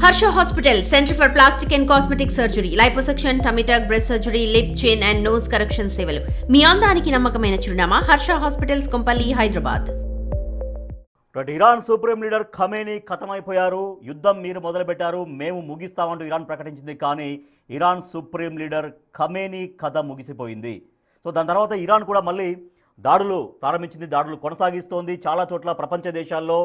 Harsha hospital, centre for plastic and cosmetic surgery, liposuction, tummy tuck, breast surgery, lip, chin and nose correction సేవలు. మీ అందానికి నమ్మకమైన చిరునామా Harsha hospitals, Kompally, Hyderabad. Iran supreme leader Khamenei ఖతమైపోయారు. యుద్ధం మీరు మొదలుపెట్టారు, మేము ముగిస్తామంటూ ఇరాన్ ప్రకటించింది. కానీ ఇరాన్ సుప్రీం లీడర్ ఖమేనీ కథ ముగిసిపోయింది. సో దాని తర్వాత ఇరాన్ కూడా మళ్ళీ దాడులు ప్రారంభించింది, దాడులు కొనసాగిస్తోంది. చాలా చోట్ల ప్రపంచ దేశాల్లో,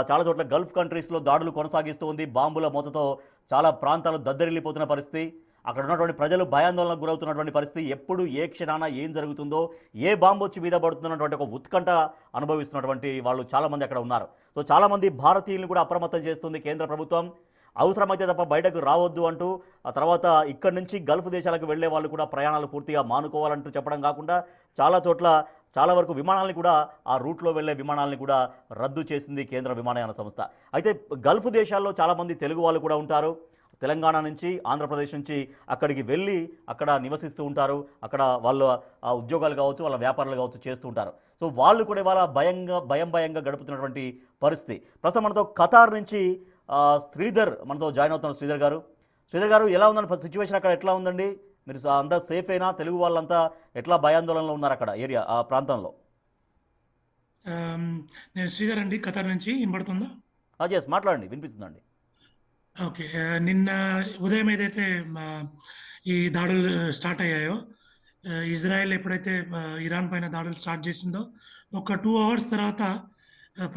చాలా చోట్ల గల్ఫ్ కంట్రీస్లో దాడులు కొనసాగిస్తోంది. బాంబుల మూతతో చాలా ప్రాంతాలు దద్దరిల్లిపోతున్న పరిస్థితి. అక్కడ ఉన్నటువంటి ప్రజలు భయాందోళనకు గురవుతున్నటువంటి పరిస్థితి. ఎప్పుడు ఏ క్షణాన ఏం జరుగుతుందో, ఏ బాంబు వచ్చి మీద పడుతున్నటువంటి ఒక ఉత్కంఠ అనుభవిస్తున్నటువంటి వాళ్ళు చాలామంది అక్కడ ఉన్నారు. సో చాలామంది భారతీయులను కూడా అప్రమత్తం చేస్తుంది కేంద్ర ప్రభుత్వం. అవసరమైతే తప్ప బయటకు రావద్దు అంటూ, ఆ తర్వాత ఇక్కడి నుంచి గల్ఫ్ దేశాలకు వెళ్లే వాళ్ళు కూడా ప్రయాణాలు పూర్తిగా మానుకోవాలంటూ చెప్పడం కాకుండా చాలా చోట్ల చాలా వరకు విమానాలను కూడా, ఆ రూట్లో వెళ్లే విమానాలను కూడా రద్దు చేసింది కేంద్ర విమానయాన సంస్థ. అయితే గల్ఫ్ దేశాల్లో చాలామంది తెలుగు వాళ్ళు కూడా ఉంటారు. తెలంగాణ నుంచి, ఆంధ్రప్రదేశ్ నుంచి అక్కడికి వెళ్ళి అక్కడ నివసిస్తూ ఉంటారు. అక్కడ వాళ్ళ ఉద్యోగాలు కావచ్చు, వాళ్ళ వ్యాపారాలు కావచ్చు చేస్తూ ఉంటారు. సో వాళ్ళు కూడా ఇవాళ భయంగా గడుపుతున్నటువంటి పరిస్థితి. ప్రస్తుతం మనతో ఖతార్ నుంచి శ్రీధర్ మనతో జాయిన్ అవుతున్నారు. శ్రీధర్ గారు ఎలా ఉందండి సిచ్యువేషన్ అక్కడ, ఎట్లా ఉందండి? మీరు అంతా సేఫ్ అయినా? తెలుగు వాళ్ళంతా ఎట్లా భయాందోళనలో ఉన్నారు అక్కడ ఏరియా, ఆ ప్రాంతంలో? నేను శ్రీధర్ అండి, ఖతార్ నుంచి. వినబడుతుందా? ఎస్, మాట్లాడండి, వినిపిస్తుందండి. ఓకే. నిన్న ఉదయం ఏదైతే ఈ దాడులు స్టార్ట్ అయ్యాయో, ఇజ్రాయెల్ ఎప్పుడైతే ఇరాన్ పైన దాడులు స్టార్ట్ చేసిందో, ఒక 2 అవర్స్ తర్వాత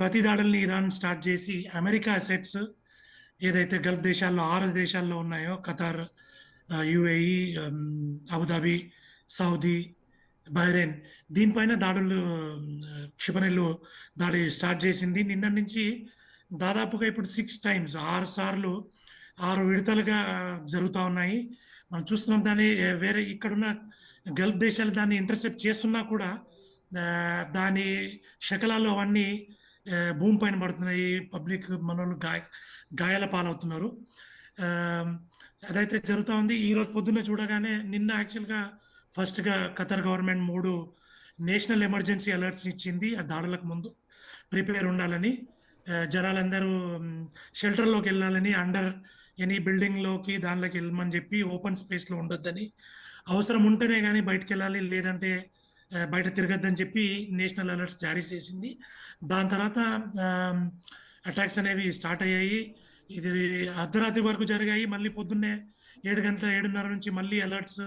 ప్రతి దాడుల్ని ఇరాన్ స్టార్ట్ చేసి అమెరికా అసెట్స్ ఏదైతే గల్ఫ్ దేశాల్లో 6 దేశాల్లో ఉన్నాయో, Qatar, UAE, Abu Dhabi, Saudi, Bahrain, దీనిపైన దాడులు, క్షిపణులు దాడి స్టార్ట్ చేసింది. నిన్న నుంచి దాదాపుగా ఇప్పుడు 6 టైమ్స్, 6 సార్లు 6 విడతలుగా జరుగుతూ ఉన్నాయి. మనం చూస్తున్నాం. దాన్ని వేరే ఇక్కడున్న గల్ఫ్ దేశాలు దాన్ని ఇంటర్సెప్ట్ చేస్తున్నా కూడా దాని శకలాలు అవన్నీ భూమి పైన పడుతున్నాయి. పబ్లిక్ మనోళ్ళు గాయాల పాలవుతున్నారు. అదైతే జరుగుతూ ఉంది. ఈరోజు పొద్దున్న చూడగానే, నిన్న యాక్చువల్గా ఫస్ట్గా Qatar government 3 national emergency alerts ఇచ్చింది. ఆ దాడులకు ముందు ప్రిపేర్ ఉండాలని, జనాలందరూ షెల్టర్లోకి వెళ్ళాలని, అండర్ ఎనీ బిల్డింగ్లోకి దానిలోకి వెళ్ళమని చెప్పి, ఓపెన్ స్పేస్లో ఉండొద్దని, అవసరం ఉంటేనే కానీ బయటకు వెళ్ళాలి, లేదంటే బయట తిరగద్దని చెప్పి నేషనల్ అలర్ట్స్ జారీ చేసింది. దాని తర్వాత అటాక్స్ అనేవి స్టార్ట్ అయ్యాయి. ఇది అర్ధరాత్రి వరకు జరిగాయి. మళ్ళీ పొద్దున్నే 7 గంటల 7:30 నుంచి మళ్ళీ అలర్ట్స్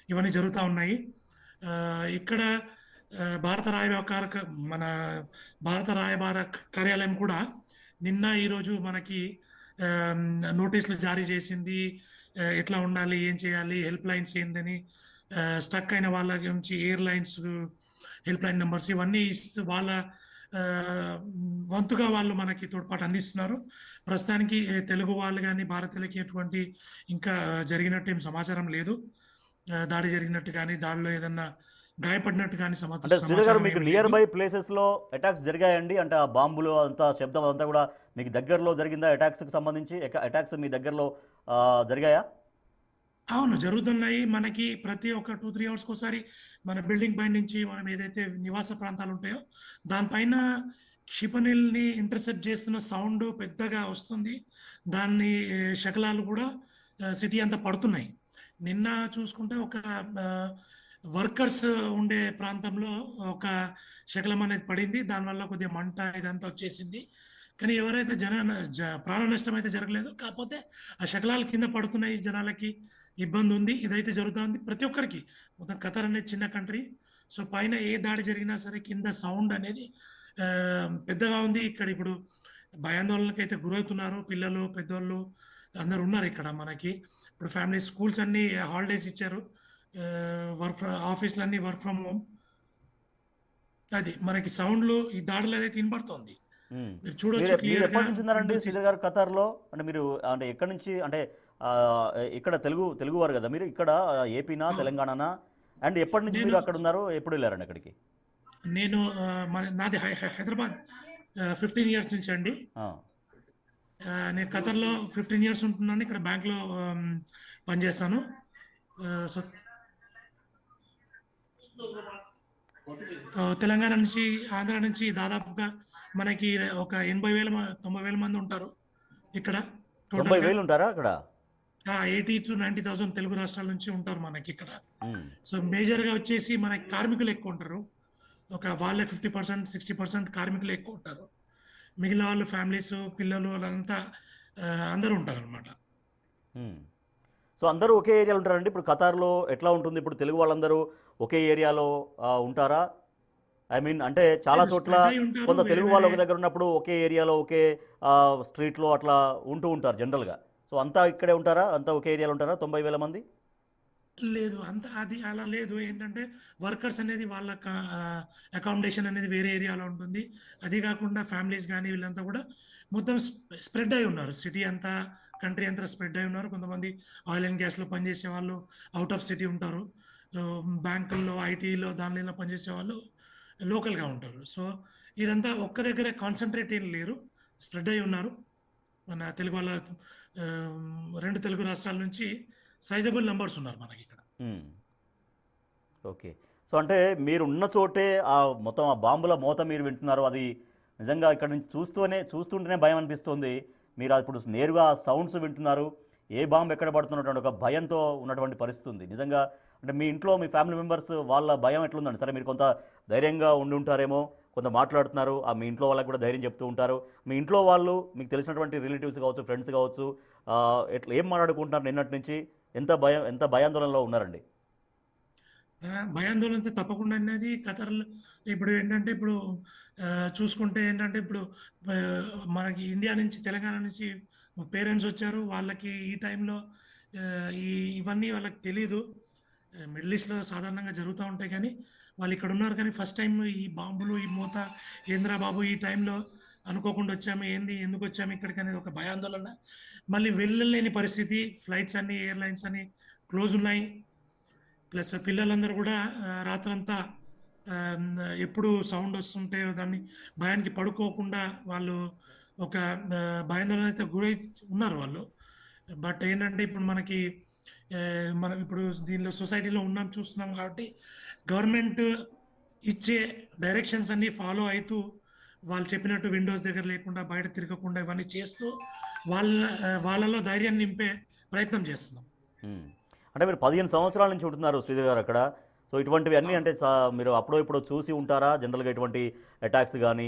ఇవన్నీ జరుగుతూ ఉన్నాయి. ఇక్కడ మన భారత రాయబార కార్యాలయం కూడా నిన్న ఈరోజు మనకి నోటీసులు జారీ చేసింది. ఎట్లా ఉండాలి, ఏం చేయాలి, హెల్ప్ లైన్స్ ఏందని, స్టక్ అయిన వాళ్ళ గురించి ఎయిర్లైన్స్ హెల్ప్ లైన్ నెంబర్స్ ఇవన్నీ వాళ్ళ వంతుగా వాళ్ళు మనకి తోడ్పాటు అందిస్తున్నారు. ప్రస్తుతానికి తెలుగు వాళ్ళు కానీ భారతీయులకి ఎటువంటి ఇంకా జరిగినట్టు ఏం సమాచారం లేదు. దాడి జరిగినట్టు కానీ, దాడిలో ఏదన్నా గాయపడినట్టు కానీ సమాచారం. మీకు నియర్ బై ప్లేసెస్ లో అటాక్స్ జరిగాయండి? అంటే ఆ బాంబులు అంతా శబ్దం అంతా కూడా మీకు దగ్గరలో జరిగిందా? అటాక్స్కి సంబంధించి అటాక్స్ మీ దగ్గరలో జరిగాయా? అవును, జరుగుతున్నాయి. మనకి ప్రతి ఒక్క 2-3 అవర్స్కి ఒకసారి మన బిల్డింగ్ పై నుంచి, మనం ఏదైతే నివాస ప్రాంతాలు ఉంటాయో దానిపైన క్షిపణుల్ని ఇంటర్సెప్ట్ చేస్తున్న సౌండ్ పెద్దగా వస్తుంది. దాన్ని శకలాలు కూడా సిటీ అంతా పడుతున్నాయి. నిన్న చూసుకుంటే ఒక వర్కర్స్ ఉండే ప్రాంతంలో ఒక శకలం అనేది పడింది. దానివల్ల కొద్దిగా మంట ఇదంతా వచ్చేసింది. కానీ ఎవరైతే ప్రాణ నష్టం అయితే జరగలేదు. కాకపోతే ఆ శకలాలు కింద పడుతున్నాయి, జనాలకి ఇబ్బంది ఉంది. ఇదైతే జరుగుతుంది ప్రతి ఒక్కరికి. మొత్తం ఖతార్ అనేది చిన్న కంట్రీ. సో పైన ఏ దాడి జరిగినా సరే కింద సౌండ్ అనేది పెద్దగా ఉంది. ఇక్కడ ఇప్పుడు భయాందోళనకి అయితే గురవుతున్నారు. పిల్లలు, పెద్దోళ్ళు అందరు ఉన్నారు ఇక్కడ. మనకి ఇప్పుడు ఫ్యామిలీ, స్కూల్స్ అన్నీ హాలిడేస్ ఇచ్చారు. ఆఫీసులు అన్నీ వర్క్ ఫ్రమ్ హోమ్. అది మనకి సౌండ్లు, ఈ దాడులు అయితే వినపడుతుంది. మీరు చూడొచ్చు. ఎప్పటి నుంచి ఉన్నారండి శ్రీధర్ గారు ఖతార్లో? అంటే మీరు అంటే ఎక్కడి నుంచి, అంటే ఇక్కడ తెలుగు వారు కదా మీరు? ఇక్కడ ఏపీనా, తెలంగాణనా? అండ్ ఎప్పటి నుంచి మీరు అక్కడ ఉన్నారు? ఎప్పుడు వెళ్ళారండి అక్కడికి? నేను నాది హైదరాబాద్ 15 ఇయర్స్ నుంచి అండి. నేను ఖతార్లో 15 ఇయర్స్ ఉంటున్నాను. ఇక్కడ బ్యాంక్లో పనిచేస్తాను. సో తెలంగాణ నుంచి, ఆంధ్ర నుంచి దాదాపుగా మనకి ఒక 80,000 90,000 మంది ఉంటారు ఇక్కడ. టోటల్గా 90,000 ఉంటారా అక్కడ? 80,000 to 90,000 తెలుగు రాష్ట్రాల నుంచి ఉంటారు మనకి ఇక్కడ. ఉమ్, సో మేజర్గా వచ్చేసి మనకి కార్మికులు ఎక్కువ ఉంటారు. వాళ్ళే 50%, 60% కార్మికులు ఎక్కువ ఉంటారు. మిగిలిన వాళ్ళు ఫ్యామిలీస్, పిల్లలు వాళ్ళంతా అందరూ ఉంటారు అనమాట. ఉమ్. సో అందరూ ఒకే ఏరియాలో ఉంటారండి? ఇప్పుడు ఖతార్లో ఎట్లా ఉంటుంది? ఇప్పుడు తెలుగు వాళ్ళందరూ ఒకే ఏరియాలో ఉంటారా? ఐ మీన్ అంటే చాలా చోట్ల స్ప్రెడ్ అయి ఉంటారు కొంత వేరే తెలుగు వాళ్ళు వేరే. ఒక దగ్గర ఉన్నప్పుడు ఒకే ఏరియాలో ఒకే స్ట్రీట్లో అట్లా ఉంటూ ఉంటారు జనరల్గా. సో అంతా ఇక్కడే ఉంటారా? అంతా ఒకే ఏరియాలో ఉంటారా 90,000 మంది? లేదు, అంత అది అలా లేదు. ఏంటంటే వర్కర్స్ అనేది వాళ్ళ అకామిడేషన్ అనేది వేరే ఏరియాలో ఉంటుంది. అది కాకుండా ఫ్యామిలీస్ కానీ వీళ్ళంతా కూడా మొత్తం స్ప్రెడ్ అయి ఉన్నారు. సిటీ అంతా, కంట్రీ అంతా స్ప్రెడ్ అయి ఉన్నారు. కొంతమంది ఆయిల్ అండ్ గ్యాస్లో పనిచేసే వాళ్ళు అవుట్ ఆఫ్ సిటీ ఉంటారు. బ్యాంకుల్లో, ఐటీలో దానిలో పనిచేసే వాళ్ళు లోకల్గా ఉంటారు. సో ఇదంతా ఒక్క దగ్గర కాన్సన్ట్రేట్ ఏం లేరు, స్ప్రెడ్ అయి ఉన్నారు. మన తెలుగు వాళ్ళ ఆ, రెండు తెలుగు రాష్ట్రాల నుంచి సైజబుల్ నంబర్స్ ఉన్నారు మనకి ఇక్కడ. ఉమ్, ఓకే. సో అంటే మీరు ఉన్న చోటే మొత్తం ఆ బాంబుల మోత మీరు వింటున్నారు. అది నిజంగా ఇక్కడ నుంచి చూస్తుంటేనే భయం అనిపిస్తుంది. మీరు ఇప్పుడు నేరుగా సౌండ్స్ వింటున్నారు. ఏ బాంబు ఎక్కడ పడుతున్నటువంటి ఒక భయంతో ఉన్నటువంటి పరిస్థితి ఉంది నిజంగా. అంటే మీ ఇంట్లో మీ ఫ్యామిలీ మెంబర్స్ వాళ్ళ భయం ఎట్లుందండి? సరే మీరు కొంత ధైర్యంగా ఉండి ఉంటారేమో, కొంత మాట్లాడుతున్నారు, మీ ఇంట్లో వాళ్ళకి కూడా ధైర్యం చెప్తూ ఉంటారు. మీ ఇంట్లో వాళ్ళు, మీకు తెలిసినటువంటి రిలేటివ్స్ కావచ్చు, ఫ్రెండ్స్ కావచ్చు, ఎట్లా ఏం మాట్లాడుకుంటున్నారు నిన్నటి నుంచి? ఎంత భయాందోళనలో ఉన్నారండి? భయాందోళనతో తప్పకుండా అనేది ఖతర్లో ఇప్పుడు ఏంటంటే ఇప్పుడు ఆ, చూసుకుంటే ఏంటంటే ఇప్పుడు ఆ, మనకి ఇండియా నుంచి, తెలంగాణ నుంచి పేరెంట్స్ వచ్చారు. వాళ్ళకి ఈ టైంలో ఈ ఇవన్నీ వాళ్ళకి తెలీదు. మిడిల్ ఈస్ట్లో సాధారణంగా జరుగుతూ ఉంటాయి కానీ వాళ్ళు ఇక్కడ ఉన్నారు. కానీ ఫస్ట్ టైం ఈ బాంబులు, ఈ మూత, ఏంద్రా బాబు ఈ టైంలో అనుకోకుండా వచ్చాము, ఏంది ఎందుకు వచ్చాము ఇక్కడికి అనేది ఒక భయాందోళన. మళ్ళీ వెళ్ళలేని పరిస్థితి, ఫ్లైట్స్ అన్ని, ఎయిర్లైన్స్ అన్ని క్లోజ్ ఉన్నాయి. ప్లస్ పిల్లలందరూ కూడా రాత్రంతా ఆ, ఎప్పుడు సౌండ్ వస్తుంటే దాన్ని భయానికి పడుకోకుండా వాళ్ళు ఒక భయాందోళన అయితే గురై ఉన్నారు వాళ్ళు. బట్ ఏంటంటే ఇప్పుడు మనకి ఆ, మనం ఇప్పుడు దీనిలో సొసైటీలో ఉన్నాం, చూస్తున్నాం కాబట్టి గవర్నమెంట్ ఇచ్చే డైరెక్షన్స్ అన్ని ఫాలో అవుతూ వాళ్ళు చెప్పినట్టు విండోస్ దగ్గర లేకుండా, బయట తిరగకుండా ఇవన్నీ చేస్తూ వాళ్ళలో ధైర్యాన్ని నింపే ప్రయత్నం చేస్తున్నాం. ఉమ్. అంటే మీరు 15 సంవత్సరాల నుంచి ఉంటున్నారు శ్రీధర్ గారు అక్కడ. సో ఇటువంటివి అన్నీ అంటే మీరు అప్పుడో ఇప్పుడు చూసి ఉంటారా జనరల్గా ఇటువంటి అటాక్స్ కానీ?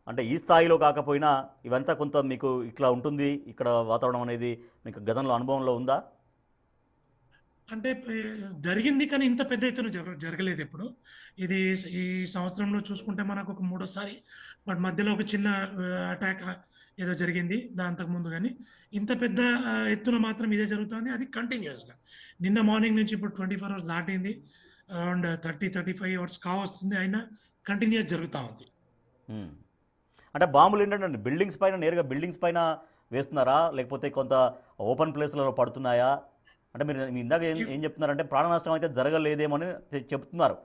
అంటే ఈ స్థాయిలో కాకపోయినా ఇవంతా కొంత మీకు ఇట్లా ఉంటుంది ఇక్కడ వాతావరణం అనేది మీకు గతంలో అనుభవంలో ఉందా? అంటే జరిగింది కానీ ఇంత పెద్ద ఎత్తున జరగలేదు ఎప్పుడు. ఇది ఈ సంవత్సరంలో చూసుకుంటే మనకు ఒక మూడోసారి, బట్ మధ్యలో ఒక చిన్న అటాక్ ఏదో జరిగింది అంతకు ముందు. కానీ ఇంత పెద్ద ఎత్తున మాత్రం ఇదే జరుగుతుంది. అది కంటిన్యూస్గా నిన్న మార్నింగ్ నుంచి ఇప్పుడు 24 hours దాటింది. అరౌండ్ 35 hours కావస్తుంది, అయినా కంటిన్యూస్ జరుగుతూ ఉంది. ఉమ్. అంటే బాంబులు ఏంటంటే బిల్డింగ్స్ పైన, నేరుగా బిల్డింగ్స్ పైన వేస్తున్నారా, లేకపోతే కొంత ఓపెన్ ప్లేస్లలో పడుతున్నాయా? అంటే మీ ఇందాక ఏం చెప్తున్నారంటే ప్రాణ నష్టం అయితే జరగలేదేమో అని చెప్తున్నారు.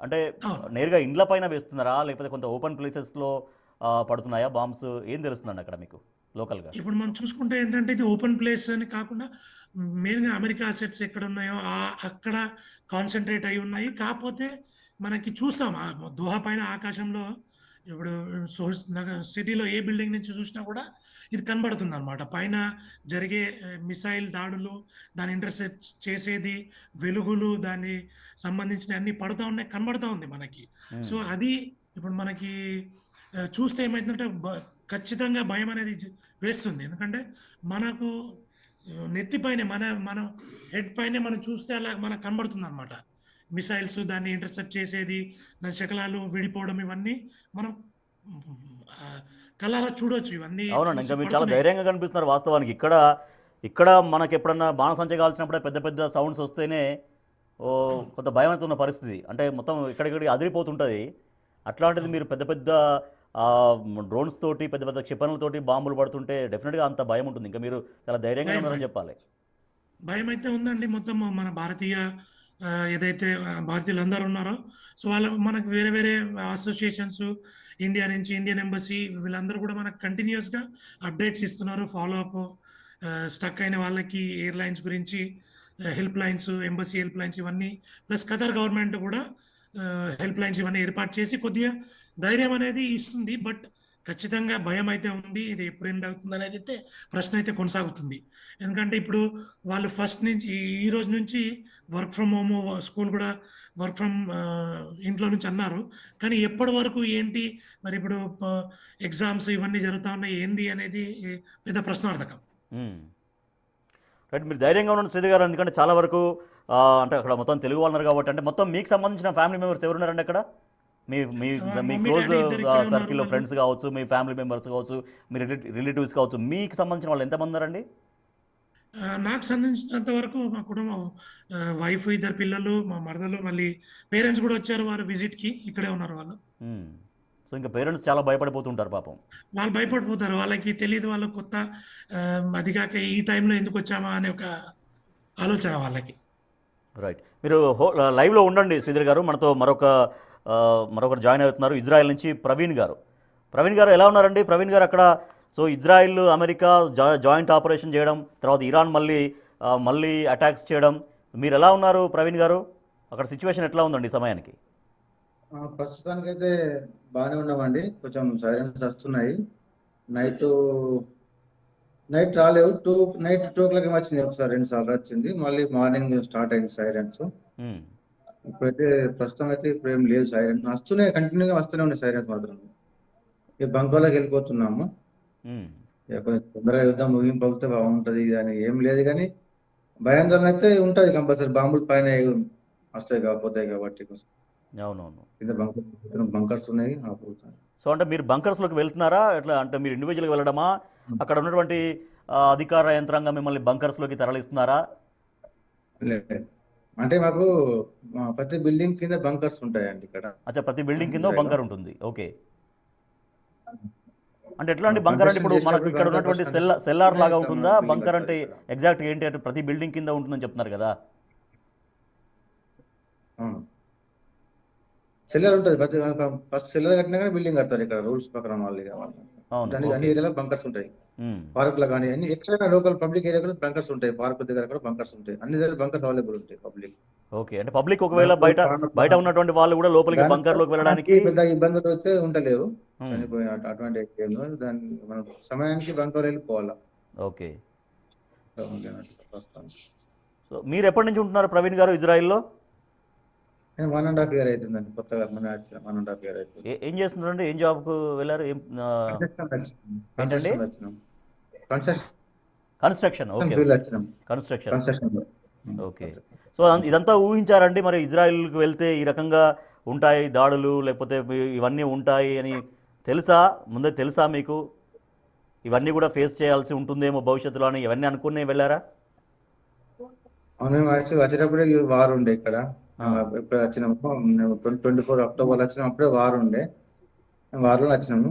అంటే అవును. నేరుగా ఇండ్ల పైన వేస్తున్నారా, లేకపోతే కొంత ఓపెన్ ప్లేసెస్లో పడుతున్నాయా బాంబ్స్? ఏం తెలుస్తుందండి అక్కడ మీకు లోకల్గా? ఇప్పుడు మనం చూసుకుంటే ఏంటంటే ఇది ఓపెన్ ప్లేస్ అని కాకుండా మెయిన్గా అమెరికా అసెట్స్ ఎక్కడ ఉన్నాయో అక్కడ కాన్సన్ట్రేట్ అయి ఉన్నాయి. కాకపోతే మనకి చూసాం దోహా పైన ఆకాశంలో ఇప్పుడు సిటీలో ఏ బిల్డింగ్ నుంచి చూసినా కూడా ఇది కనబడుతుంది అనమాట. పైన జరిగే మిసైల్ దాడులు, దాన్ని ఇంటర్సెప్ట్ చేసేది, వెలుగులు, దాన్ని సంబంధించిన అన్ని పడుతూ ఉన్నాయి, కనబడుతూ ఉంది మనకి. సో అది ఇప్పుడు మనకి చూస్తే ఏమైందంటే ఖచ్చితంగా భయం అనేది వేస్తుంది. ఎందుకంటే మనకు నెత్తిపైనే మన హెడ్ పైనే మనం చూస్తే అలా మనకు కనబడుతుంది అనమాట. మిసైల్స్, దాన్ని ఇంటర్సెప్ట్ చేసేది, దాని శకలాలు విడిపోవడం, ఇవన్నీ మనం కళ్ళారా చూడొచ్చు. ఇవన్నీ అవునండి. చూసి ఇంకా మీరు చాలా పడుతున్నాయి. ధైర్యంగా కనిపిస్తున్నారు వాస్తవానికి. ఇక్కడ మనకి ఎప్పుడన్నా బాణసంచ కాల్చినప్పుడే పెద్ద పెద్ద సౌండ్స్ వస్తేనే కొంత భయం అవుతున్న పరిస్థితి. అంటే మొత్తం ఇక్కడిక్కడికి అదిరిపోతుంటుంది. అట్లాంటిది మీరు పెద్ద పెద్ద డ్రోన్స్ తోటి, పెద్ద పెద్ద క్షిపణులతోటి బాంబులు పడుతుంటే డెఫినెట్గా అంత భయం ఉంటుంది. ఇంకా మీరు చాలా ధైర్యంగా భయం ఉన్నారని చెప్పాలి. భయం అయితే ఉందండి. మొత్తం మన భారతీయ ఏదైతే భారతీయులందరూ ఉన్నారో, సో మనకు వేరే వేరే అసోసియేషన్స్, ఇండియా నుంచి ఇండియన్ ఎంబసీ, వీళ్ళందరూ కూడా మనకు కంటిన్యూస్గా అప్డేట్స్ ఇస్తున్నారు. ఫాలో అప్ స్టక్ అయిన వాళ్ళకి ఎయిర్లైన్స్ గురించి help lines, embassy help lines ఇవన్నీ, ప్లస్ ఖతార్ గవర్నమెంట్ కూడా హెల్ప్ లైన్స్ ఇవన్నీ ఏర్పాటు చేసి కొద్దిగా ధైర్యం అనేది ఇస్తుంది. బట్ ఖచ్చితంగా భయం అయితే ఉంది. ఇది ఎప్పుడు ఎండ్ అవుతుంది అనేది అయితే ప్రశ్న అయితే కొనసాగుతుంది. ఎందుకంటే ఇప్పుడు వాళ్ళు ఫస్ట్ నుంచి ఈ రోజు నుంచి వర్క్ ఫ్రమ్ హోమ్, స్కూల్ కూడా వర్క్ ఫ్రమ్ ఇంట్లో నుంచి అన్నారు. కానీ ఎప్పటి వరకు ఏంటి మరి ఇప్పుడు ఎగ్జామ్స్ ఇవన్నీ జరుగుతా ఉన్నాయి ఏంది అనేది పెద్ద ప్రశ్నార్థకం. రైట్, మీరు ధైర్యంగా ఉండండి శ్రీధర్ గారు, ఎందుకంటే చాలా వరకు అంటే అక్కడ మొత్తం తెలుగు వాళ్ళు ఉన్నారు కాబట్టి, అంటే మొత్తం మీకు సంబంధించిన ఫ్యామిలీ మెంబర్స్ ఎవరున్నారండి అక్కడ? మీ మీ మీ మమ్మీ క్లోజ్ డాడీ ఇద్దరు ఇక్కడే ఉన్నారు. సర్కిల్లో వాళ్ళు ఫ్రెండ్స్ కావచ్చు, మీ ఫ్యామిలీ మెంబర్స్ కావచ్చు, మీ రిలేటివ్స్ కావచ్చు, మీకు సంబంధించిన వాళ్ళు ఎంతమంది ఉన్నారండి? నాకు సంబంధించినంత వరకు మా కుటుంబం వైఫ్, ఇద్దరు పిల్లలు, మా మరదలు, మళ్ళీ పేరెంట్స్ కూడా వచ్చారు. వారు విజిట్కి ఇక్కడే ఉన్నారు వాళ్ళు. సో ఇంకా పేరెంట్స్ చాలా భయపడిపోతుంటారు పాపం. వాళ్ళు భయపడిపోతారు. వాళ్ళకి తెలియదు, వాళ్ళకి కొత్త. అది కాక ఈ టైంలో ఎందుకు వచ్చామా అనే ఒక ఆలోచన వాళ్ళకి. రైట్, మీరు లైవ్లో ఉండండి శ్రీధర్ గారు. మనతో మరొకరు జాయిన్ అవుతున్నారు ఇజ్రాయెల్ నుంచి ప్రవీణ్ గారు. ప్రవీణ్ గారు ఎలా ఉన్నారండి? ప్రవీణ్ గారు అక్కడ so Israel America joint operation చేయడం, తర్వాత ఇరాన్ మళ్ళీ అటాక్స్ చేయడం, మీరు ఎలా ఉన్నారు ప్రవీణ్ గారు? అక్కడ సిచ్యువేషన్ ఎట్లా ఉందండి ఈ సమయానికి? ప్రస్తుతానికైతే బాగానే ఉన్నామండి. కొంచెం సైరన్స్ వస్తున్నాయి. నైట్ నైట్ రాలేవు. నైట్ 2 o'clock వచ్చింది, ఒకసారి 2 సార్లు వచ్చింది. మళ్ళీ మార్నింగ్ స్టార్ట్ అయింది సైరన్స్. ఇప్పుడైతే ప్రస్తుతం అయితే ఇప్పుడు ఏం లేదు. సైరన్స్ వస్తున్నాయి, కంటిన్యూగా వస్తూనే ఉన్నాయి సైరన్స్ మాత్రం. ఈ బంకోలోకి వెళ్ళిపోతున్నాము. కొంచెం తొందరగా యుద్ధం ముగింపు అవుతే బాగుంటుంది అని ఏం లేదు, కానీ భయాందోళన అయితే ఉంటుంది కంపల్సరీ. బాంబులు పైన వస్తాయి పోతాయి కాబట్టి. అవునవును, కింద బంకర్స్ ఉన్నాయి. సో అంటే మీరు బంకర్స్లోకి వెళ్తున్నారా ఎట్లా? అంటే మీరు ఇండివిజువల్గా వెళ్ళడమా, అక్కడ ఉన్నటువంటి అధికార యంత్రాంగం మిమ్మల్ని బంకర్స్లోకి తరలిస్తున్నారా? అంటే మాకు ప్రతి బిల్డింగ్ కింద బంకర్స్ ఉంటాయండి ఇక్కడ. అచ్చా, ప్రతి బిల్డింగ్ కింద బంకర్ ఉంటుంది. ఓకే, అంటే ఎట్లా అండి బంకర్ అంటే? ఇప్పుడు మనకు ఇక్కడ ఉన్నటువంటి సెల్లార్ లాగా ఉంటుందా బంకర్ అంటే? ఎగ్జాక్ట్ ఏంటి అంటే ప్రతి బిల్డింగ్ కింద ఉంటుందని చెప్తున్నారు కదా. సెల్లర్ ఉంటుంది. ఫస్ట్ సెల్లర్ కట్టినా కానీ బిల్డింగ్ కడతారు ఇక్కడ రూల్స్ ప్రకారం వాళ్ళు. అన్ని ఏరియాలో బంకర్స్ ఉంటాయి. పార్క్ లో కానీ ఎక్కడైనా లోకల్ పబ్లిక్ ఏరియా కూడా బంకర్స్ ఉంటాయి. పార్క్ దగ్గర కూడా బంకర్స్ ఉంటాయి. అన్ని దగ్గర బంకర్స్ అవైలబుల్ ఉంటాయి పబ్లిక్. ఓకే, అంటే పబ్లిక్ ఒకవేళ బయట ఉన్నటువంటి వాళ్ళు కూడా లోపలికి బంకర్ లోకి వెళ్ళడానికి పెద్ద ఇబ్బందులు అయితే ఉండలేవు. చనిపోయిన అటువంటి దాన్ని మనం సమయానికి బంకర్ వెళ్ళిపోవాలా. ఓకే, సో మీరు ఎప్పటి నుంచి ఉంటున్నారు ప్రవీణ్ గారు ఇజ్రాయిల్లో? నేను 1.5 year అవుతుందండి. కొత్తగా 1.5 year అవుతుంది. ఏం చేస్తున్నారండి? ఏం జాబ్కు వెళ్ళారు? ఏంటండి? Construction. Okay, construction. Okay, so ఇదంతా ఊహించారండి మరి? ఇజ్రాయిల్కి వెళ్తే ఈ రకంగా ఉంటాయి దాడులు, లేకపోతే ఇవన్నీ ఉంటాయి అని ముందే తెలుసా మీకు? ఇవన్నీ కూడా ఫేస్ చేయాల్సి ఉంటుందేమో భవిష్యత్తులో అని ఇవన్నీ అనుకునే వెళ్ళారా? మేము వచ్చేటప్పుడే వార్ ఉండే ఇక్కడ. ఇప్పుడు వచ్చినాము 24 October వచ్చినప్పుడే వార్ ఉండే. వార్లో వచ్చినాము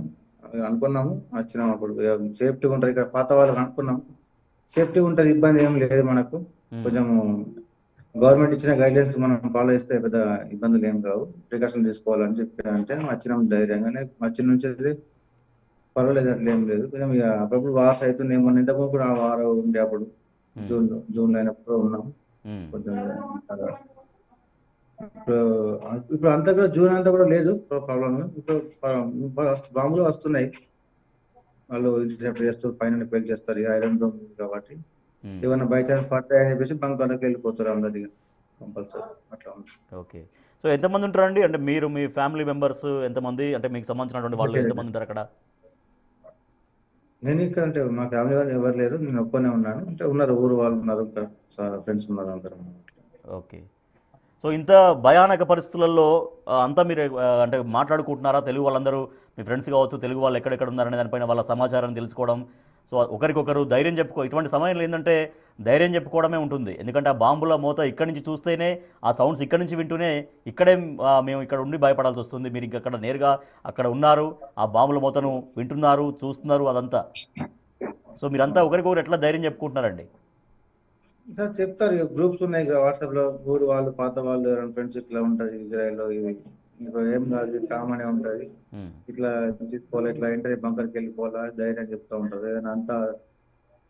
అనుకున్నాము. వచ్చినాము అప్పుడు సేఫ్టీగా ఉంటుంది ఇక్కడ. పాత వాళ్ళకి అనుకున్నాము సేఫ్టీగా ఉంటుంది, ఇబ్బంది ఏం లేదు మనకు. కొంచెం గవర్నమెంట్ ఇచ్చిన గైడ్లైన్స్ మనం ఫాలో చేస్తే పెద్ద ఇబ్బందులు ఏం కావు. ప్రికాషన్ తీసుకోవాలని చెప్పి అంటే వచ్చినాము ధైర్యంగానే. వచ్చిన నుంచి పర్వాలేదు, అట్లా ఏం లేదు. కొంచెం ఇక అప్పుడప్పుడు వార్స్ అవుతుంది. ఏమన్నా ఇంతకు కూడా ఆ వార్ ఉండే అప్పుడు జూన్ అయినప్పుడు ఉన్నాము. కొంచెం ఇప్పుడు అంతా కూడా జూన్ అంతా కూడా లేదు ప్రాబ్లం. ఇప్పుడు బాంబులు వస్తున్నాయి, వాళ్ళు ఇంటర్సెప్ట్ చేస్తారు, పైన పేల్ చేస్తారు. ఐరన్ డోమ్ కాబట్టి ఏమన్నా బై ఛాన్స్ పడతాయని చెప్పేసి బంకర్లోకి వెళ్ళిపోతారు అందరి కంపల్సరీ. అట్లా ఉంది. ఓకే, సో ఎంతమంది ఉంటారండి? అంటే మీరు మీ ఫ్యామిలీ మెంబర్స్ ఎంతమంది, అంటే మీకు సంబంధించినటువంటి వాళ్ళు ఎంతమంది ఉంటారు అక్కడ? నేను ఇక్కడ అంటే మా ఫ్యామిలీ వాళ్ళు ఎవరు లేరు, నేను ఒక్కనే ఉన్నాను. అంటే ఉన్నారు, ఊరు వాళ్ళు ఉన్నారు, ఫ్రెండ్స్ ఉన్నారు అందరం. ఓకే, సో ఇంత భయానక పరిస్థితులలో అంతా మీరు అంటే మాట్లాడుకుంటున్నారా? తెలుగు వాళ్ళందరూ మీ ఫ్రెండ్స్ కావచ్చు, తెలుగు వాళ్ళు ఎక్కడెక్కడ ఉన్నారనే దానిపైన వాళ్ళ సమాచారాన్ని తెలుసుకోవడం, సో ఒకరికొకరు ధైర్యం ఇటువంటి సమయంలో ఏంటంటే ధైర్యం చెప్పుకోవడమే ఉంటుంది. ఎందుకంటే ఆ బాంబుల మోత ఇక్కడి నుంచి చూస్తేనే, ఆ సౌండ్స్ ఇక్కడి నుంచి వింటూనే ఇక్కడే మేము ఇక్కడ ఉండి భయపడాల్సి వస్తుంది. మీరు ఇక్కడ నేరుగా అక్కడ ఉన్నారు, ఆ బాంబుల మోతను వింటున్నారు, చూస్తున్నారు, అదంతా. సో మీరంతా ఒకరికొకరు ఎట్లా ధైర్యం చెప్పుకుంటున్నారండి? సార్ చెప్తారు, గ్రూప్స్ ఉన్నాయి వాట్సాప్ లో. ఊరు వాళ్ళు, పాత వాళ్ళు, ఫ్రెండ్స్ ఇట్లా ఉంటుంది ఇజ్రాయెల్లో. ఇది ఏం కాదు, కామనే ఉంటుంది. ఇట్లా తీసుకోవాలి, ఇట్లా ఎంటర్ బంకర్కి వెళ్ళిపోవాలా, ధైర్యం చెప్తా ఉంటారు. ఏదైనా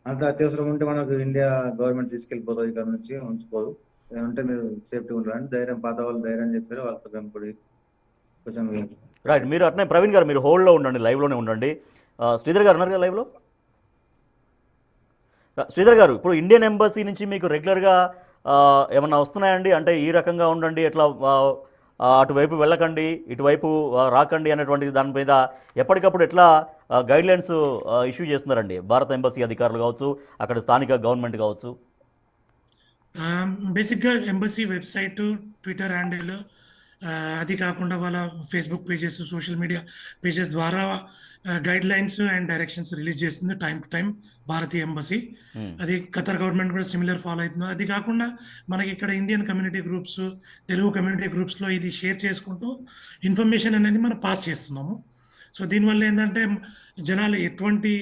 అంత అత్యవసరం ఉంటే మనకు ఇండియా గవర్నమెంట్ తీసుకెళ్ళిపోతుంది, ఇక్కడ నుంచి ఉంచుకోదు. ఏమంటే మీరు సేఫ్టీ ఉంటారని ధైర్యం, పాత వాళ్ళు ధైర్యం చెప్పారు. వాళ్ళతో పెంపుడి కొంచెం రైట్. మీరు అట్నే ప్రవీణ్ గారు మీరు హోల్డ్లో ఉండండి, లైవ్లోనే ఉండండి. శ్రీధర్ గారు ఉన్నారు కదా లైవ్లో. శ్రీధర్ గారు, ఇప్పుడు ఇండియన్ ఎంబసీ నుంచి మీకు రెగ్యులర్గా ఏమన్నా వస్తున్నాయండి? అంటే ఈ రకంగా ఉండండి, ఎట్లా అటువైపు వెళ్ళకండి, ఇటువైపు రాకండి అనేటువంటి దాని మీద ఎప్పటికప్పుడు ఎట్లా గైడ్లైన్స్ ఇష్యూ చేస్తున్నారండి భారత ఎంబసీ అధికారులు కావచ్చు, అక్కడ స్థానిక గవర్నమెంట్ కావచ్చు? బేసిక్గా ఎంబసీ వెబ్సైట్, ట్విట్టర్ హ్యాండిల్, అది కాకుండా వాళ్ళ Facebook pages, social media pages ద్వారా guidelines and directions release చేస్తుంది టైం టు టైం భారతీయ ఎంబసీ. అది ఖతర్ గవర్నమెంట్ కూడా సిమిలర్ ఫాలో అవుతుంది. అది కాకుండా మనకి ఇక్కడ Indian community groups, Telugu community గ్రూప్స్లో ఇది షేర్ చేసుకుంటూ ఇన్ఫర్మేషన్ అనేది మనం పాస్ చేస్తున్నాము. సో దీనివల్ల ఏంటంటే జనాలు ఎటువంటి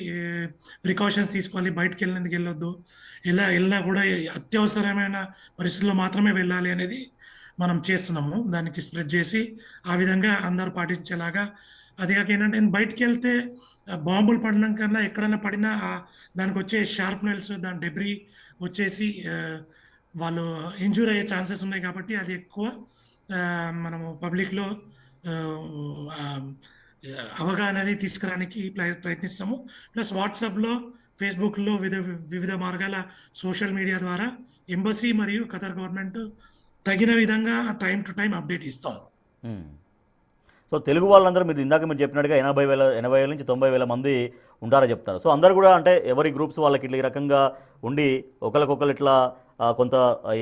ప్రికాషన్స్ తీసుకోవాలి, బయటకు వెళ్ళినందుకు వెళ్ళొద్దు, వెళ్ళినా కూడా అత్యవసరమైన పరిస్థితుల్లో మాత్రమే వెళ్ళాలి అనేది మనం చేస్తున్నాము. దానికి స్ప్రెడ్ చేసి ఆ విధంగా అందరూ పాటించేలాగా. అది కాక ఏంటంటే బయటికి వెళ్తే బాంబులు పడడం కన్నా ఎక్కడైనా పడినా దానికి వచ్చే షార్ప్ నెల్స్, దాని డెబ్రీ వచ్చేసి వాళ్ళు ఇంజూర్ అయ్యే ఛాన్సెస్ ఉన్నాయి. కాబట్టి అది ఎక్కువ మనము పబ్లిక్లో అవగాహన అనేది తీసుకురానికి ప్రయత్నిస్తాము. ప్లస్ వాట్సాప్లో, ఫేస్బుక్లో వివిధ మార్గాల సోషల్ మీడియా ద్వారా ఎంబసీ మరియు ఖతర్ గవర్నమెంట్ తగిన విధంగా టైం టు టైం అప్డేట్ ఇస్తాం. సో తెలుగు వాళ్ళందరూ మీరు ఇందాక మీరు చెప్పినట్టుగా 80,000 నుంచి 90,000 మంది ఉంటారని చెప్తారు. సో అందరు కూడా అంటే ఎవరి గ్రూప్స్ వాళ్ళకి ఇట్లా ఈ రకంగా ఉండి ఒకరికొకరు ఇట్లా కొంత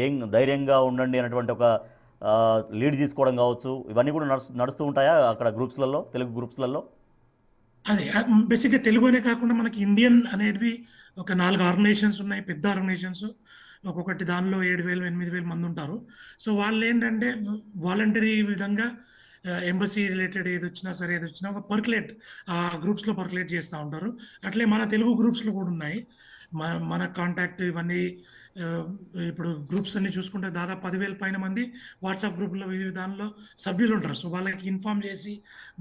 ఏం ధైర్యంగా ఉండండి అనేటువంటి ఒక లీడ్ తీసుకోవడం కావచ్చు, ఇవన్నీ కూడా నడుస్తూ ఉంటాయా అక్కడ గ్రూప్స్లలో, తెలుగు గ్రూప్స్లలో? అదే బేసిక్గా తెలుగు అనే కాకుండా మనకి ఇండియన్ అనేవి ఒక 4 ఆర్గనైజేషన్స్ ఉన్నాయి, పెద్ద ఆర్గనైజేషన్స్. ఒక్కొక్కటి దానిలో 7,000 8,000 మంది ఉంటారు. సో వాళ్ళు ఏంటంటే వాలంటరీ విధంగా ఎంబసీ రిలేటెడ్ ఏది వచ్చినా సరే, ఏది వచ్చినా ఒక పర్కులేట్ ఆ గ్రూప్స్లో పర్కులేట్ చేస్తూ ఉంటారు. అట్లే మన తెలుగు గ్రూప్స్లో కూడా ఉన్నాయి. మన కాంటాక్ట్ ఇవన్నీ ఇప్పుడు గ్రూప్స్ అన్ని చూసుకుంటే దాదాపు 10,000 పైన మంది వాట్సాప్ గ్రూప్లో వివిధ దానిలో సభ్యులు ఉంటారు. సో వాళ్ళకి ఇన్ఫామ్ చేసి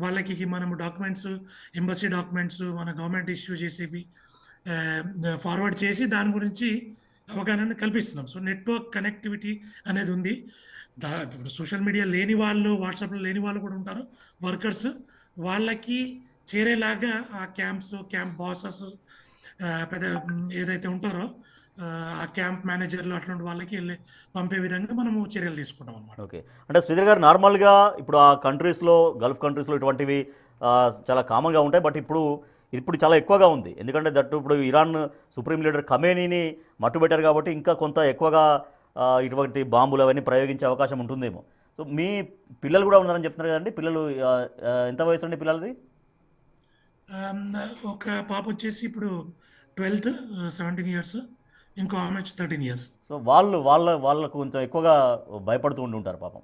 వాళ్ళకి మనము డాక్యుమెంట్స్, ఎంబసీ డాక్యుమెంట్స్ మన గవర్నమెంట్ ఇష్యూ చేసేవి ఫార్వర్డ్ చేసి దాని గురించి అవగాహన కల్పిస్తున్నాం. సో నెట్వర్క్ కనెక్టివిటీ అనేది ఉంది. ఇప్పుడు సోషల్ మీడియా లేని వాళ్ళు, వాట్సాప్లో లేని వాళ్ళు కూడా ఉంటారు వర్కర్స్. వాళ్ళకి చేరేలాగా ఆ క్యాంప్ బాసెస్ పెద్ద ఏదైతే ఉంటారో ఆ క్యాంప్ మేనేజర్లు అట్లాంటి వాళ్ళకి వెళ్ళి పంపే విధంగా మనము చర్యలు తీసుకుంటాం అన్నమాట. ఓకే. అంటే శ్రీధర్ గారు, నార్మల్గా ఇప్పుడు ఆ కంట్రీస్లో, గల్ఫ్ కంట్రీస్లో ఇటువంటివి చాలా కామన్గా ఉంటాయి. బట్ ఇప్పుడు చాలా ఎక్కువగా ఉంది. ఎందుకంటే దట్టు ఇప్పుడు ఇరాన్ సుప్రీం లీడర్ ఖమేనీని మట్టుబెట్టారు కాబట్టి ఇంకా కొంత ఎక్కువగా ఇటువంటి బాంబులు అవన్నీ ప్రయోగించే అవకాశం ఉంటుందేమో. సో మీ పిల్లలు కూడా ఉన్నారని చెప్తున్నారు కదండి. పిల్లలు ఎంత వయసు అండి పిల్లలది? ఒక పాప వచ్చేసి ఇప్పుడు 12th 17 years, ఇంకో ఆమె 13 years. సో వాళ్ళకు కొంచెం ఎక్కువగా భయపడుతూ ఉంటారు పాపం.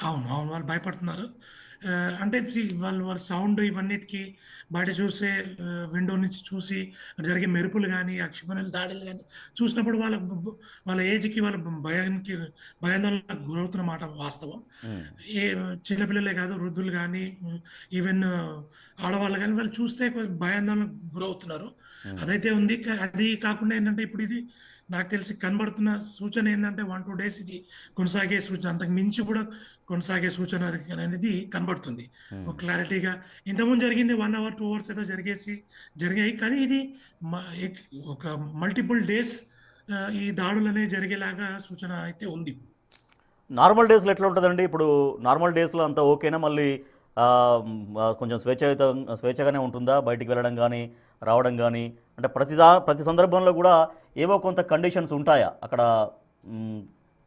అవును, వాళ్ళు భయపడుతున్నారు. అంటే వాళ్ళ సౌండ్ ఇవన్నిటికి బయట చూసే విండో నుంచి చూసి జరిగే మెరుపులు కానీ, అక్షిపణుల దాడులు కానీ చూసినప్పుడు వాళ్ళ ఏజ్కి వాళ్ళ భయాందోళనకు గురవుతున్న మాట వాస్తవం. చిన్నపిల్లలే కాదు, వృద్ధులు కానీ, ఈవెన్ ఆడవాళ్ళు కానీ వాళ్ళు చూస్తే భయాందోళనకు గురవుతున్నారు. అదైతే ఉంది. అది కాకుండా ఏంటంటే ఇప్పుడు ఇది నాకు తెలిసి కనబడుతున్న సూచన ఏంటంటే 1-2 days ఇది కొనసాగే సూచన, అంతకు మించి కూడా కొనసాగే సూచన అనేది కనబడుతుంది ఒక క్లారిటీగా. ఇంతకుముందు జరిగింది 1 hour 2 hours ఏదో జరిగాయి. కానీ ఇది ఒక మల్టిపుల్ డేస్ ఈ దాడులు అనేవి జరిగేలాగా సూచన అయితే ఉంది. నార్మల్ డేస్లో ఎట్లా ఉంటుందండి? ఇప్పుడు నార్మల్ డేస్లో అంతా ఓకేనా? మళ్ళీ కొంచెం స్వేచ్ఛగానే ఉంటుందా బయటికి వెళ్ళడం కానీ, రావడం కానీ? అంటే ప్రతి సందర్భంలో కూడా ఏవో కొంత కండిషన్స్ ఉంటాయా అక్కడ?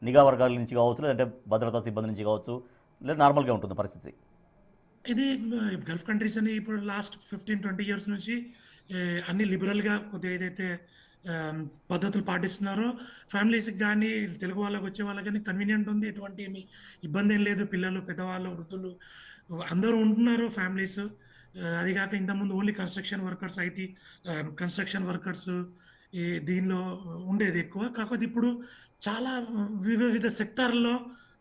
నిఘా వర్గాల నుంచి కావచ్చు, లేదంటే భద్రతా సిబ్బంది నుంచి కావచ్చు, లేదా నార్మల్గా ఉంటుంది పరిస్థితి? ఇది గల్ఫ్ కంట్రీస్ అని ఇప్పుడు లాస్ట్ 15-20 years నుంచి అన్ని లిబరల్గా కొద్దిగా ఏదైతే పద్ధతులు పాటిస్తున్నారో ఫ్యామిలీస్కి కానీ, తెలుగు వాళ్ళకి వచ్చే వాళ్ళకి కానీ కన్వీనియంట్ ఉంది. ఎటువంటి ఏమి ఇబ్బంది ఏం లేదు. పిల్లలు, పెద్దవాళ్ళు, వృద్ధులు అందరూ ఉంటున్నారు ఫ్యామిలీస్. అది కాక ఇంతకుముందు only construction workers, IT construction workers దీనిలో ఉండేది ఎక్కువ. కాకపోతే ఇప్పుడు చాలా వివిధ సెక్టార్లో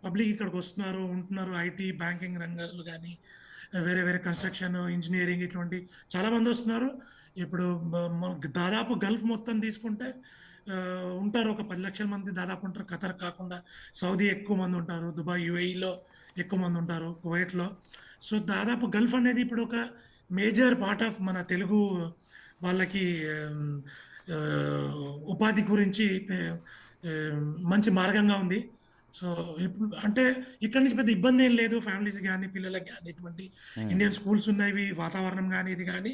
పబ్లిక్ ఇక్కడికి వస్తున్నారు, ఉంటున్నారు. ఐటీ, బ్యాంకింగ్ రంగాలు కానీ, వేరే కన్స్ట్రక్షన్, ఇంజనీరింగ్ ఇటువంటి చాలామంది వస్తున్నారు. ఇప్పుడు దాదాపు గల్ఫ్ మొత్తం తీసుకుంటే ఉంటారు, ఒక 10 లక్షల మంది దాదాపు ఉంటారు. ఖతర్ కాకుండా సౌదీ ఎక్కువ మంది ఉంటారు, దుబాయ్ యుఏఈలో ఎక్కువ మంది ఉంటారు, కువైట్లో. సో దాదాపు గల్ఫ్ అనేది ఇప్పుడు ఒక మేజర్ పార్ట్ ఆఫ్ మన తెలుగు వాళ్ళకి ఆ, ఉపాధి గురించి ఆ, మంచి మార్గంగా ఉంది. సో ఇప్పుడు అంటే ఇక్కడ నుంచి పెద్ద ఇబ్బంది ఏం లేదు, ఫ్యామిలీస్ కానీ పిల్లలకి కానీ. ఎటువంటి ఇండియన్ స్కూల్స్ ఉన్నాయి, వాతావరణం కానీ ఇది కానీ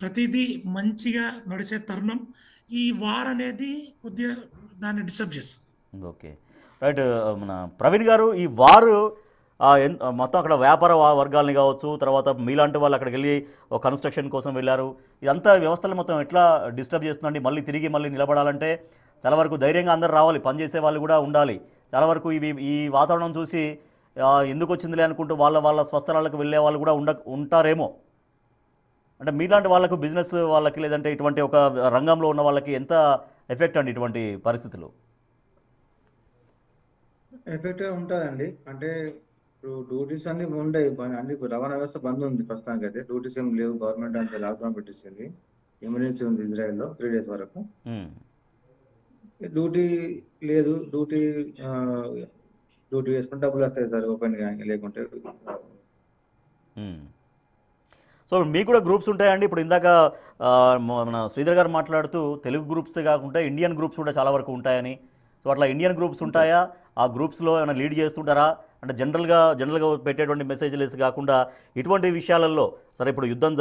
ప్రతిదీ మంచిగా నడిచే తరుణం. ఈ వార్ అనేది కొద్దిగా దాన్ని డిస్టర్బ్ చేస్తుంది. Okay, right. మన ప్రవీణ్ గారు, ఈ వారు మొత్తం అక్కడ వ్యాపార వర్గాల్ని కావచ్చు, తర్వాత మీలాంటి వాళ్ళు అక్కడికి వెళ్ళి ఒక కన్స్ట్రక్షన్ కోసం వెళ్ళారు, ఇదంతా వ్యవస్థలు మొత్తం ఎట్లా డిస్టర్బ్ చేస్తుందండి? మళ్ళీ నిలబడాలంటే చాలా వరకు ధైర్యంగా అందరు రావాలి, పనిచేసే వాళ్ళు కూడా ఉండాలి. చాలా వరకు ఈ వాతావరణం చూసి ఎందుకు వచ్చిందిలే అనుకుంటూ వాళ్ళ స్వస్థలాలకు వెళ్ళే వాళ్ళు కూడా ఉంటారేమో. అంటే మీలాంటి వాళ్ళకు, బిజినెస్ వాళ్ళకి, లేదంటే ఇటువంటి ఒక రంగంలో ఉన్న వాళ్ళకి ఎంత ఎఫెక్ట్ అండి ఇటువంటి పరిస్థితులు? ఎఫెక్ట్గా ఉంటుందండి. అంటే ఇప్పుడు డ్యూటీస్ అన్ని ఉండవు, అన్ని రవాణా వ్యవస్థ బంద్ ఉంది ప్రస్తుతానికి. అయితే డ్యూటీస్ ఏం లేవు, గవర్నమెంట్ అంతా లాక్డౌన్ పెట్టేసింది. ఎమర్జెన్సీ ఉంది ఇజ్రాయెల్లో 3 days వరకు. డ్యూటీ లేదు, డ్యూటీ వేసుకుంటే డబ్బులు వస్తాయి సార్, ఓపెన్ కానీ లేకుంటే. సో మీకు కూడా గ్రూప్స్ ఉంటాయండి? ఇప్పుడు ఇందాక మన శ్రీధర్ గారు మాట్లాడుతూ తెలుగు గ్రూప్స్ కాకుండా ఇండియన్ గ్రూప్స్ కూడా చాలా వరకు ఉంటాయని. సో అట్లా ఇండియన్ గ్రూప్స్ ఉంటాయా? ఆ గ్రూప్స్లో ఏమైనా లీడ్ చేస్తుంటారా? అంటే జనరల్గా పెట్టేటువంటి మెసేజ్లెస్ కాకుండా ఇటువంటి విషయాలలో, సరే ఇప్పుడు యుద్ధం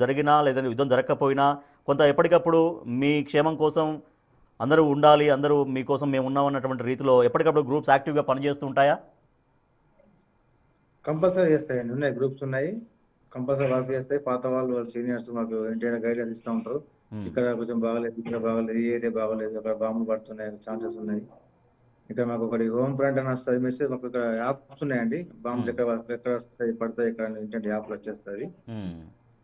జరిగినా లేదంటే యుద్ధం జరగకపోయినా కొంత ఎప్పటికప్పుడు మీ క్షేమం కోసం అందరూ ఉండాలి, అందరూ మీకోసం మేము ఉన్నామన్నటువంటి రీతిలో ఎప్పటికప్పుడు గ్రూప్స్ యాక్టివ్గా పనిచేస్తూ ఉంటాయా? కంపల్సరీ చేస్తాయండి, ఉన్నాయి గ్రూప్స్ ఉన్నాయి, కంపల్సరీ వర్క్ చేస్తాయి. పాత వాళ్ళు సీనియర్స్ మాకు ఏంటైనా గైడెన్స్ ఇస్తూ ఉంటారు. ఇక్కడ కొంచెం బాగలేదు, ఇక్కడ బాగలేదు, ఈ ఏరియా బాగలేదు, అక్కడ బాంబులు పడుతున్నాయి, ఛాన్సెస్ ఉన్నాయి. ఇక్కడ మాకు ఒకటి హోమ్ ఫ్రంట్ అని వస్తుంది మెసేజ్. మాకు ఇక్కడ యాప్స్ ఉన్నాయండి, బాంబులు ఎక్కడ వస్తాయి, పడతాయి, ఇక్కడ ఏంటంటే యాప్లు వచ్చేస్తుంది.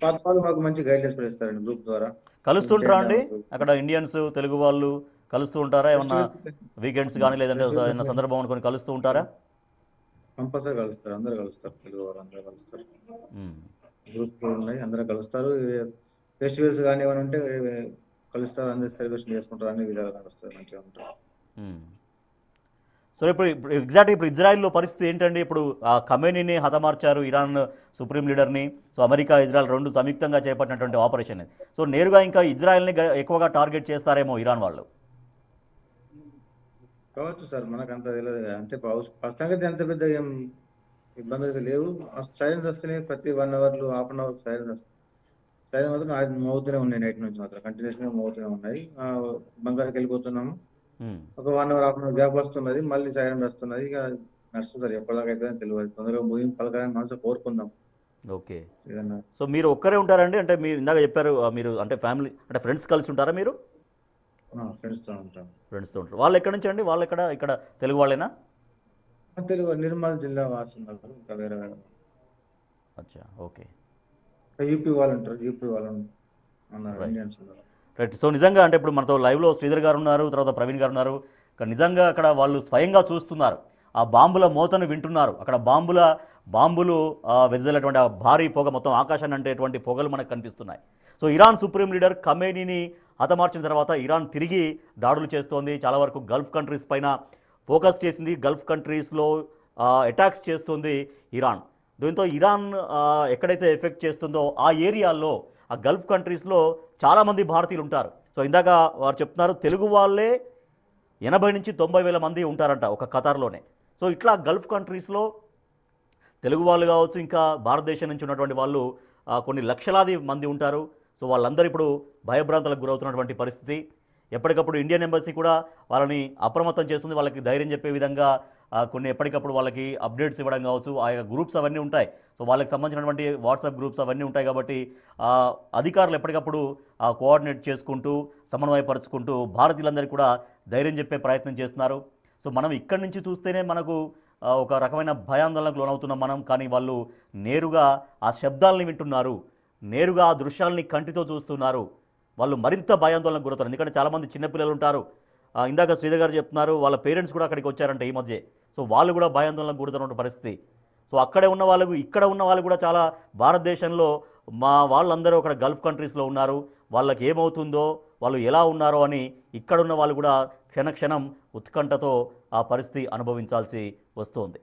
పాత వాళ్ళు మాకు మంచి గైడెన్స్ కూడా ఇస్తారండి గ్రూప్ ద్వారా. కలుస్తుంటారా అండి అక్కడ ఇండియన్స్ తెలుగు వాళ్ళు? కలుస్తూ ఉంటారా? ఏమన్నా వీకెండ్స్ కానీ లేదంటే ఏమన్నా సందర్భం అనుకొని కలుస్తూ ఉంటారా? కంపల్సరీ కలుస్తారు, అందరూ కలుస్తారు, తెలుగు వాళ్ళు అందరూ కలుస్తారు. గ్రూప్స్ ఉన్నాయి, అందరూ కలుస్తారు. ఫెస్టివల్స్ కానీ ఏమైనా ఉంటే కలుస్తారు, అందరూ సెలబ్రేషన్ చేసుకుంటారు, అన్ని విధాలుగా కలుస్తారు, మంచిగా ఉంటారు. సో ఇప్పుడు ఎగ్జాక్ట్గా ఇప్పుడు ఇజ్రాయెల్లో పరిస్థితి ఏంటండి? ఇప్పుడు ఆ ఖమేనీని హతమార్చారు, ఇరాన్ సుప్రీం లీడర్ని. సో అమెరికా, ఇజ్రాయెల్ రెండు సంయుక్తంగా చేపట్టినటువంటి ఆపరేషన్. సో నేరుగా ఇంకా ఇజ్రాయెల్ని ఎక్కువగా టార్గెట్ చేస్తారేమో ఇరాన్ వాళ్ళు. కావచ్చు సార్, మనకు అంత తెలియదు. అంటే ప్రస్తుతానికి అంత పెద్ద ఏం ఇబ్బందులు అయితే లేవు. సైలెన్స్ వస్తున్నాయి, ప్రతి 1 hour, half an hour silence వస్తుంది. సైలెన్స్ మాత్రం మోగుతూనే ఉన్నాయి, నైట్ నుంచి మాత్రం కంటిన్యూస్గా మోగుతూనే ఉన్నాయి. బంగారుకి వెళ్ళిపోతున్నాము, ఒక 1 hour, half an hour gap వస్తున్నది, మళ్ళీ సైలెంట్ వస్తున్నది. ఇక నడుస్తుంది, ఎప్పటిదాకా అయితే తెలియదు. తొందరగా ముగింపు పలకాలని మనసు కోరుకుందాం. ఓకే. సో మీరు ఒక్కరే ఉంటారండి? అంటే మీరు ఇందాక చెప్పారు మీరు అంటే ఫ్యామిలీ అంటే ఫ్రెండ్స్ కలిసి ఉంటారా మీరు? ఫ్రెండ్స్తో ఉంటాం. ఫ్రెండ్స్తో ఉంటారు. వాళ్ళు ఎక్కడి నుంచి అండి? వాళ్ళు ఇక్కడ తెలుగు వాళ్ళేనా? తెలుగు, నిర్మల్ జిల్లా వాసున్నారు, ఇంకా వేరే వేరే. అచ్చా, ఓకే. యూపీ వాళ్ళు ఉంటారు, యూపీ వాళ్ళు ఉన్నారు, ఇండియన్స్ ఉన్నారు. రైట్. సో నిజంగా అంటే ఇప్పుడు మనతో లైవ్లో శ్రీధర్ గారు ఉన్నారు, తర్వాత ప్రవీణ్ గారు ఉన్నారు. నిజంగా అక్కడ వాళ్ళు స్వయంగా చూస్తున్నారు, ఆ బాంబుల మోతను వింటున్నారు. అక్కడ బాంబులు వెదజల్లేటువంటి ఆ భారీ పొగ, మొత్తం ఆకాశాన్ని అంటేటువంటి పొగలు మనకు కనిపిస్తున్నాయి. సో ఇరాన్ సుప్రీం లీడర్ ఖమేనీని హతమార్చిన తర్వాత ఇరాన్ తిరిగి దాడులు చేస్తోంది. చాలా వరకు గల్ఫ్ కంట్రీస్ పైన ఫోకస్ చేసింది, గల్ఫ్ కంట్రీస్లో అటాక్స్ చేస్తుంది ఇరాన్. దీంతో ఇరాన్ ఎక్కడైతే ఎఫెక్ట్ చేస్తుందో ఆ ఏరియాల్లో, ఆ గల్ఫ్ కంట్రీస్లో చాలామంది భారతీయులు ఉంటారు. సో ఇందాక వారు చెప్తున్నారు, తెలుగు వాళ్ళే 80 నుంచి 90 వేల మంది ఉంటారంట ఒక ఖతార్లోనే. సో ఇట్లా గల్ఫ్ కంట్రీస్లో తెలుగు వాళ్ళు కావచ్చు, ఇంకా భారతదేశం నుంచి ఉన్నటువంటి వాళ్ళు కొన్ని లక్షలాది మంది ఉంటారు. సో వాళ్ళందరూ ఇప్పుడు భయభ్రాంతులకు గురవుతున్నటువంటి పరిస్థితి. ఎప్పటికప్పుడు ఇండియన్ ఎంబసీ కూడా వాళ్ళని అప్రమత్తం చేస్తుంది, వాళ్ళకి ధైర్యం చెప్పే విధంగా కొన్ని ఎప్పటికప్పుడు వాళ్ళకి అప్డేట్స్ ఇవ్వడం కావచ్చు. ఆ గ్రూప్స్ అవన్నీ ఉంటాయి. సో వాళ్ళకి సంబంధించినటువంటి వాట్సాప్ గ్రూప్స్ అవన్నీ ఉంటాయి కాబట్టి అధికారులు ఎప్పటికప్పుడు కోఆర్డినేట్ చేసుకుంటూ, సమన్వయపరుచుకుంటూ భారతీయులందరికీ కూడా ధైర్యం చెప్పే ప్రయత్నం చేస్తున్నారు. సో మనం ఇక్కడి నుంచి చూస్తేనే మనకు ఒక రకమైన భయాందోళనకు లోనవుతున్నాం మనం. కానీ వాళ్ళు నేరుగా ఆ శబ్దాలని వింటున్నారు, నేరుగా ఆ దృశ్యాలని కంటితో చూస్తున్నారు. వాళ్ళు మరింత భయాందోళనకు గురవుతారు. ఎందుకంటే చాలామంది చిన్నపిల్లలు ఉంటారు. ఇందాక శ్రీధర్ గారు చెప్తున్నారు, వాళ్ళ పేరెంట్స్ కూడా అక్కడికి వచ్చారంట ఈ మధ్య. సో వాళ్ళు కూడా భయాందోళనకు గురవుతున్న పరిస్థితి. సో అక్కడే ఉన్న వాళ్ళకు, ఇక్కడ ఉన్న వాళ్ళు కూడా చాలా భారతదేశంలో మా వాళ్ళందరూ అక్కడ గల్ఫ్ కంట్రీస్లో ఉన్నారు. వాళ్ళకి ఏమవుతుందో, వాళ్ళు ఎలా ఉన్నారో అని ఇక్కడున్న వాళ్ళు కూడా క్షణక్షణం ఉత్కంఠతో ఆ పరిస్థితి అనుభవించాల్సి వస్తోంది.